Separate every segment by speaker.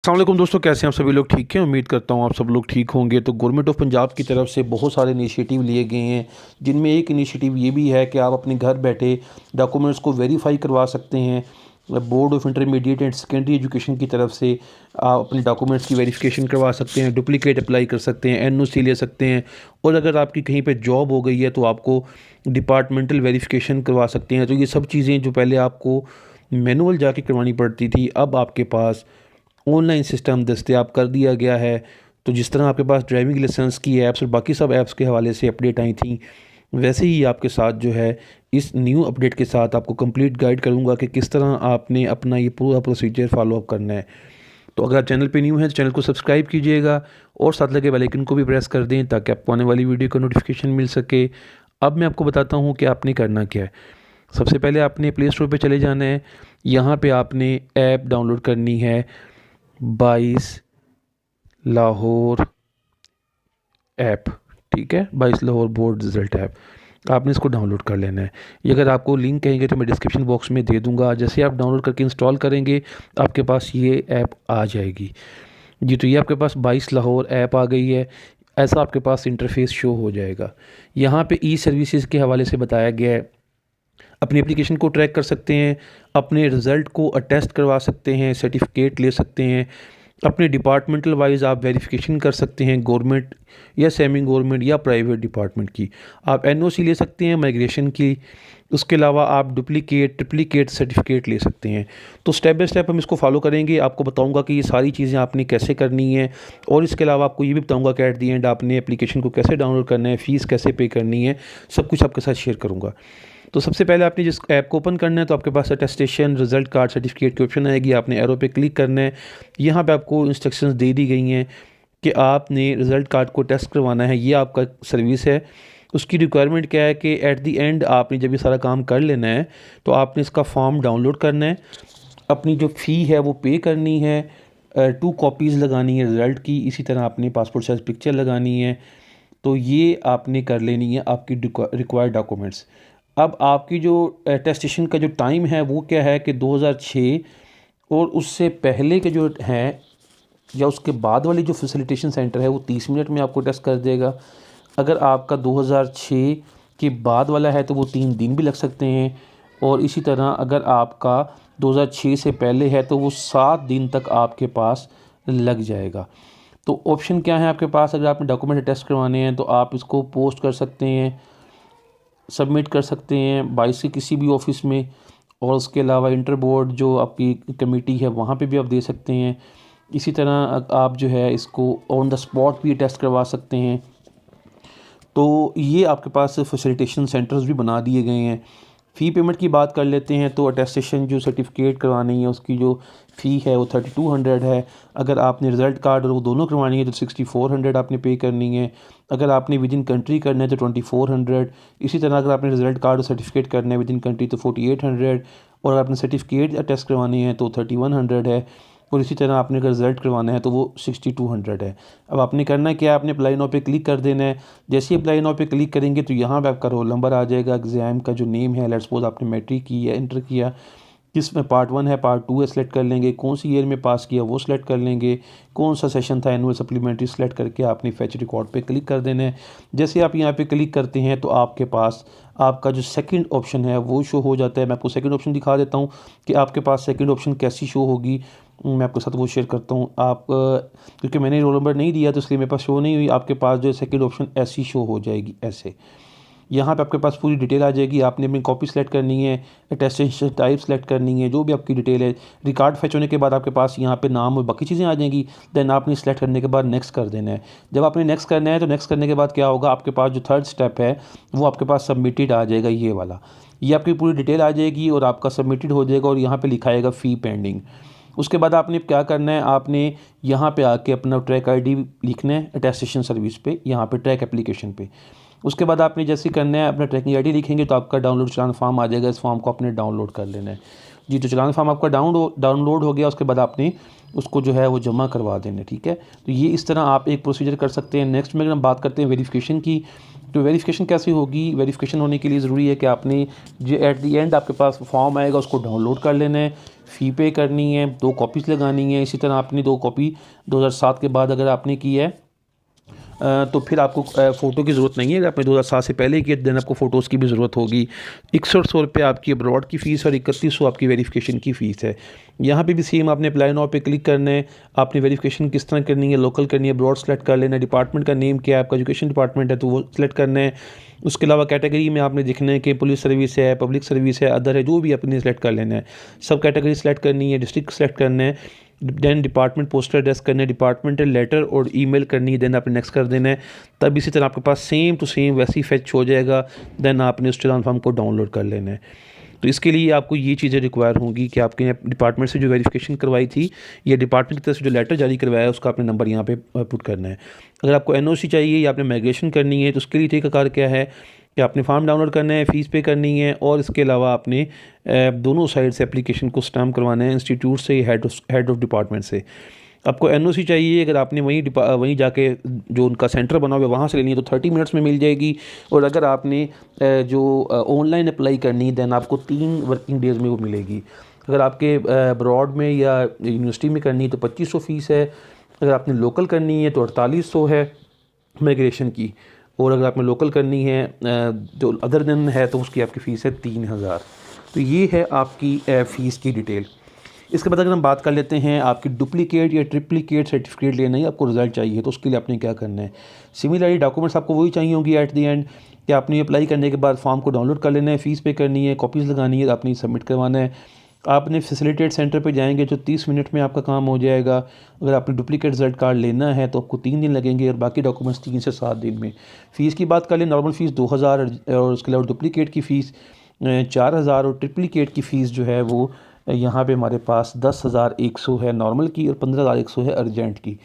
Speaker 1: अस्सलाम वालेकुम दोस्तों, कैसे हैं आप सभी लोग? ठीक हैं, उम्मीद करता हूँ आप सब लोग ठीक होंगे। तो गवर्नमेंट ऑफ पंजाब की तरफ से बहुत सारे इनिशिएटिव लिए गए हैं, जिनमें एक इनिशिएटिव ये भी है कि आप अपने घर बैठे डॉक्यूमेंट्स को वेरीफाई करवा सकते हैं। Board of intermediate and secondary education की तरफ से आप अपने डॉक्यूमेंट्स की वेरिफिकेशन करवा सकते हैं, डुप्लीकेट अप्लाई कर सकते हैं, एनओसी ले सकते हैं। और अगर आपकी कहीं पे जॉब हो गई है तो आपको डिपार्टमेंटल वेरिफिकेशन करवा सकते हैं। तो ये सब चीज़ें जो पहले आपको मैनुअल जाके करवानी पड़ती थी, अब आपके पास ऑनलाइन सिस्टम दस्तयाब कर दिया गया है। तो जिस तरह आपके पास ड्राइविंग लाइसेंस की ऐप्स और बाकी सब ऐप्स के हवाले से अपडेट आई थी, वैसे ही आपके साथ जो है इस न्यू अपडेट के साथ आपको कंप्लीट गाइड करूंगा कि किस तरह आपने अपना ये पूरा प्रोसीजर फॉलो अप करना है। तो अगर आप चैनल पे न्यू हैं तो चैनल को सब्सक्राइब कीजिएगा और साथ लगे बेल आइकन को भी प्रेस कर दें ताकि आपको आने वाली वीडियो का नोटिफिकेशन मिल सके। अब मैं आपको बताता हूँ कि आपने करना क्या है। सबसे पहले आपने प्ले स्टोर पे चले जाना है। यहाँ पे आपने ऐप डाउनलोड करनी है, 22 लाहौर ऐप। ठीक है, 22 लाहौर बोर्ड रिज़ल्ट ऐप, आपने इसको डाउनलोड कर लेना है। ये अगर आपको लिंक कहेंगे तो मैं डिस्क्रिप्शन बॉक्स में दे दूंगा। जैसे आप डाउनलोड करके इंस्टॉल करेंगे आपके पास ये ऐप आ जाएगी जी। तो ये आपके पास 22 लाहौर ऐप आ गई है। ऐसा आपके पास इंटरफेस शो हो जाएगा। यहाँ पे ई सर्विसेज के हवाले से बताया गया है। अपनी एप्लीकेशन को ट्रैक कर सकते हैं, अपने रिज़ल्ट को अटेस्ट करवा सकते हैं, सर्टिफिकेट ले सकते हैं। अपने डिपार्टमेंटल वाइज आप वेरिफिकेशन कर सकते हैं, गवर्नमेंट या सेमी गवर्नमेंट या प्राइवेट डिपार्टमेंट की। आप एनओसी ले सकते हैं माइग्रेशन की। उसके अलावा आप डुप्लीकेट ट्रिप्लीकेट सर्टिफिकेट ले सकते हैं। तो स्टेप बाय स्टेप हम इसको फॉलो करेंगे। आपको बताऊंगा कि ये सारी चीज़ें आपने कैसे करनी है, और इसके अलावा आपको ये भी बताऊंगा कि एट दी एंड आपने एप्लीकेशन को कैसे डाउनलोड करना है, फ़ीस कैसे पे करनी है, सब कुछ आपके साथ शेयर करूँगा। तो सबसे पहले आपने जिस ऐप को ओपन करना है तो आपके पास अटेस्टेशन रिजल्ट कार्ड सर्टिफिकेट की ऑप्शन आएगी। आपने एरो पे क्लिक करना है। यहाँ पे आपको इंस्ट्रक्शंस दे दी गई हैं कि आपने रिज़ल्ट कार्ड को टेस्ट करवाना है। ये आपका सर्विस है। उसकी रिक्वायरमेंट क्या है कि एट दी एंड आपने जब ये सारा काम कर लेना है तो आपने इसका फॉर्म डाउनलोड करना है, अपनी जो फ़ी है वो पे करनी है, 2 कॉपीज़ लगानी है रिज़ल्ट की, इसी तरह आपने पासपोर्ट साइज़ पिक्चर लगानी है। तो ये आपने कर लेनी है आपकी रिक्वायर्ड डॉक्यूमेंट्स। अब आपकी जो अटेस्टेशन का जो टाइम है वो क्या है कि 2006, और उससे पहले के जो हैं या उसके बाद वाली जो फैसिलिटेशन सेंटर है वो 30 मिनट में आपको टेस्ट कर देगा। अगर आपका 2006 के बाद वाला है तो वो 3 दिन भी लग सकते हैं। और इसी तरह अगर आपका 2006 से पहले है तो वो 7 दिन तक आपके पास लग जाएगा। तो ऑप्शन क्या है आपके पास? अगर आपने डॉक्यूमेंट टेस्ट करवाने हैं तो आप इसको पोस्ट कर सकते हैं, सबमिट कर सकते हैं 22 के किसी भी ऑफिस में, और उसके अलावा इंटर बोर्ड जो आपकी कमेटी है वहाँ पे भी आप दे सकते हैं। इसी तरह आप जो है इसको ऑन द स्पॉट भी टेस्ट करवा सकते हैं। तो ये आपके पास फैसिलिटेशन सेंटर्स भी बना दिए गए हैं। फ़ी पेमेंट की बात कर लेते हैं तो अटेस्टेशन जो सर्टिफिकेट करवानी है उसकी जो फ़ी है वो 3200 है। अगर आपने रिज़ल्ट कार्ड और वो दोनों करवानी है तो 6400 आपने पे करनी है। अगर आपने विद इन कंट्री करना है तो 2400। इसी तरह अगर आपने रिज़ल्ट कार्ड और सर्टिफिकेट करना है विद इन कंट्री तो 4800। और अगर आपने सर्टिफिकेट टेस्ट करवानी है तो 3100 है। और इसी तरह आपने अगर रिज़ल्ट करवाना है तो वो 6200 है। अब आपने करना क्या है, आपने अप्लाई नाउ पे क्लिक कर देना है। जैसे ही अप्लाई नाउ पे क्लिक करेंगे तो यहाँ पे आपका रोल नंबर आ जाएगा, एग्ज़ाम का जो नेम है, लेट्स सपोज आपने मैट्रिक की है, इंटर किया, किस में पार्ट 1 है पार्ट 2 है, सेलेक्ट कर लेंगे। कौन सी ईयर में पास किया वो सिलेक्ट कर लेंगे। कौन सा सेशन था एनुअल सप्लीमेंट्री, सेलेक्ट करके आपने फैच रिकॉर्ड पे क्लिक कर देना है। जैसे आप यहाँ पे क्लिक करते हैं तो आपके पास आपका जो सेकंड ऑप्शन है वो शो हो जाता है। मैं आपको सेकंड ऑप्शन दिखा देता हूँ कि आपके पास सेकंड ऑप्शन कैसी शो होगी। मैं आपके साथ वो शेयर करता हूँ। आप क्योंकि मैंने रोल नंबर नहीं दिया तो इसलिए मेरे पास शो नहीं हुई। आपके पास जो सेकंड ऑप्शन ऐसी शो हो जाएगी, ऐसे यहाँ पे आपके पास पूरी डिटेल आ जाएगी। आपने अपनी कॉपी सेलेक्ट करनी है, अटेस्टेशन टाइप सेलेक्ट करनी है, जो भी आपकी डिटेल है। रिकॉर्ड फैच होने के बाद आपके पास यहाँ पे नाम और बाकी चीज़ें आ जाएंगी। देन आपने सेलेक्ट करने के बाद नेक्स्ट कर देना है। जब आपने नेक्स्ट करना है तो नेक्स्ट करने के बाद क्या होगा, आपके पास जो थर्ड स्टेप है वो आपके पास सबमिटेड आ जाएगा, ये वाला। ये आपकी पूरी डिटेल आ जाएगी और आपका सबमिटेड हो जाएगा और यहाँ पर लिखा आएगा फ़ी पेंडिंग। उसके बाद आपने क्या करना है, आपने यहाँ पे आके अपना ट्रैक आईडी लिखना है अटेस्टेशन सर्विस पे, यहाँ पे ट्रैक एप्लीकेशन पे। उसके बाद आपने जैसे करना है अपना ट्रैकिंग आईडी लिखेंगे तो आपका डाउनलोड चलान फॉर्म आ जाएगा। इस फॉर्म को आपने डाउनलोड कर लेना है जी। तो चलान फॉर्म आपका डाउनलोड हो गया। उसके बाद आपने उसको जो है वो जमा करवा देना है। ठीक है, तो ये इस तरह आप एक प्रोसीजर कर सकते हैं। नेक्स्ट में अगर हम बात करते हैं वेरिफिकेशन की, तो वेरिफ़िकेशन कैसे होगी? वेरिफ़िकेशन होने के लिए ज़रूरी है कि आपने जो एट द एंड आपके पास फॉर्म आएगा उसको डाउनलोड कर लेना है, फ़ी पे करनी है, 2 कॉपीज़ लगानी है। इसी तरह आपने 2 कॉपी 2007 के बाद अगर आपने की है तो फिर आपको फ़ोटो की ज़रूरत नहीं है। अगर आपने 2007 से पहले किया देन आपको फ़ोटोज़ की भी ज़रूरत होगी। 6100 रुपये आपकी अब्रॉड की फ़ीस और 3100 आपकी वेरिफ़िकेशन की फ़ीस है। यहाँ पे भी सेम आपने अप्लाई नाउ पे क्लिक करना है। आपने वेरिफ़िकेशन किस तरह करनी है, लोकल करनी है, अब्रॉड सेलेक्ट कर लेना है, डिपार्टमेंट का नेम क्या है, आपका एजुकेशन डिपार्टमेंट है तो वो सिलेक्ट करना है। उसके अलावा कैटेगरी में आपने देखना है कि पुलिस सर्विस है, पब्लिक सर्विस है, अदर है, जो भी आपने सेलेक्ट कर लेना है। सब कैटेगरी सेलेक्ट करनी है, डिस्ट्रिक्ट सेलेक्ट करना है, देन डिपार्टमेंट पोस्टल एड्रेस करना है, डिपार्टमेंटल लेटर और ईमेल करनी है, देन आपने नेक्स्ट कर देना है। तब इसी तरह आपके पास सेम टू सेम वैसी फेच हो जाएगा। देन आपने उस चलान फॉर्म को डाउनलोड कर लेना है। तो इसके लिए आपको ये चीज़ें रिक्वायर होंगी कि आपके डिपार्टमेंट से जो वेरिफिकेशन करवाई थी या डिपार्टमेंट की तरफ से जो लेटर जारी करवाया है उसका आपने नंबर यहाँ पे पुट करना है। अगर आपको एनओसी चाहिए या आपने माइग्रेशन करनी है तो उसके लिए तरीकाकार क्या है कि आपने फॉर्म डाउनलोड करना है, फ़ीस पे करनी है और इसके अलावा आपने दोनों साइड से एप्लीकेशन को स्टैम्प करवाना है, इंस्टीट्यूट से, हेड ऑफ़ डिपार्टमेंट से। आपको एनओसी चाहिए, अगर आपने वहीं जाके जो उनका सेंटर बना हुआ है वहाँ से लेनी है तो 30 मिनट्स में मिल जाएगी। और अगर आपने जो ऑनलाइन अप्लाई करनी है देन आपको 3 वर्किंग डेज़ में वो मिलेगी। अगर आपके अब्रॉड में या यूनिवर्सिटी में करनी है तो 2500 फ़ीस है। अगर आपने लोकल करनी है तो 4800 है माइग्रेशन की। और अगर आपने लोकल करनी है जो अदर दिन है तो उसकी आपकी फ़ीस है 3000। तो ये है आपकी फ़ीस की डिटेल। इसके बाद अगर हम बात कर लेते हैं आपकी डुप्लीकेट या ट्रिप्लीकेट सर्टिफिकेट लेना है, आपको रिज़ल्ट चाहिए तो उसके लिए आपने क्या करना है। सिमिलरली डॉक्यूमेंट्स आपको वही चाहिए होंगी एट द एंड कि आपने अप्लाई करने के बाद फॉर्म को डाउनलोड कर लेना है, फ़ीस पे करनी है, कॉपीज़ लगानी है, आपने सबमिट करवाना है। आपने फैसिलिटेट सेंटर पे जाएंगे तो 30 मिनट में आपका काम हो जाएगा। अगर आपने डुप्लीकेट रिज़ल्ट कार्ड लेना है तो आपको 3 दिन लगेंगे और बाकी डॉक्यूमेंट्स 3 से 7 दिन में। फ़ीस की बात कर लें, नॉर्मल फ़ीस 2000 और उसके अलावा डुप्लीकेट की फ़ीस 4000 और ट्रिप्लीकेट की फ़ीस जो है वो यहाँ पे हमारे पास 10,100 है नॉर्मल की और 15,100 है अर्जेंट की।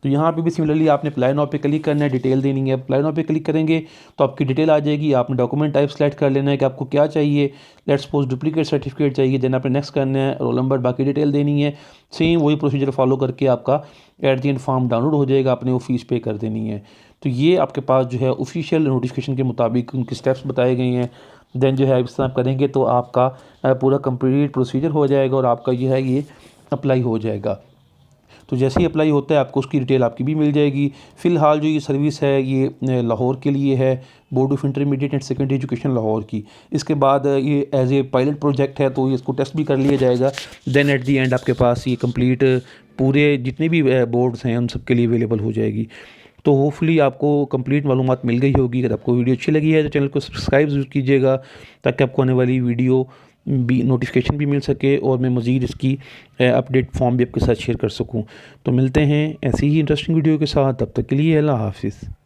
Speaker 1: तो यहाँ पे भी सिमिलरली आपने अप्लाई नाउ पे क्लिक करना है, डिटेल देनी है। अप्लाई नाउ पे क्लिक करेंगे तो आपकी डिटेल आ जाएगी। आपने डॉक्यूमेंट टाइप सेलेक्ट कर लेना है कि आपको क्या चाहिए। लेट्स सपोज डुप्लीकेट सर्टिफिकेट चाहिए, देन आपने नेक्स्ट करना है, रोल नंबर, बाकी डिटेल देनी है। सेम वही प्रोसीजर फॉलो करके आपका at the end form download हो जाएगा, आपने वो फ़ीस पे कर देनी है। तो ये आपके पास जो है ऑफिशियल नोटिफिकेशन के मुताबिक उनके स्टेप्स बताए गए हैं। देन जो है इस तरह आप करेंगे तो आपका पूरा कंप्लीट प्रोसीजर हो जाएगा और आपका जो है ये अप्लाई हो जाएगा। तो जैसे ही अप्लाई होता है आपको उसकी डिटेल आपकी भी मिल जाएगी। फ़िलहाल जो ये सर्विस है ये लाहौर के लिए है, board of intermediate and secondary education Lahore की। इसके बाद ये एज ए पायलट प्रोजेक्ट है तो इसको टेस्ट भी कर लिया जाएगा। देन एट दी एंड आपके पास ये कंप्लीट पूरे जितने भी बोर्ड्स हैं उन सब के लिए अवेलेबल हो जाएगी। तो होपफुली आपको कंप्लीट मालूमात मिल गई होगी। अगर आपको वीडियो अच्छी लगी है तो चैनल को सब्सक्राइब ज़रूर कीजिएगा ताकि आपको आने वाली वीडियो भी नोटिफिकेशन भी मिल सके और मैं मज़ीद इसकी अपडेट फॉर्म भी आपके साथ शेयर कर सकूं। तो मिलते हैं ऐसी ही इंटरेस्टिंग वीडियो के साथ, तब तक के लिए अल्लाह हाफ़िज़।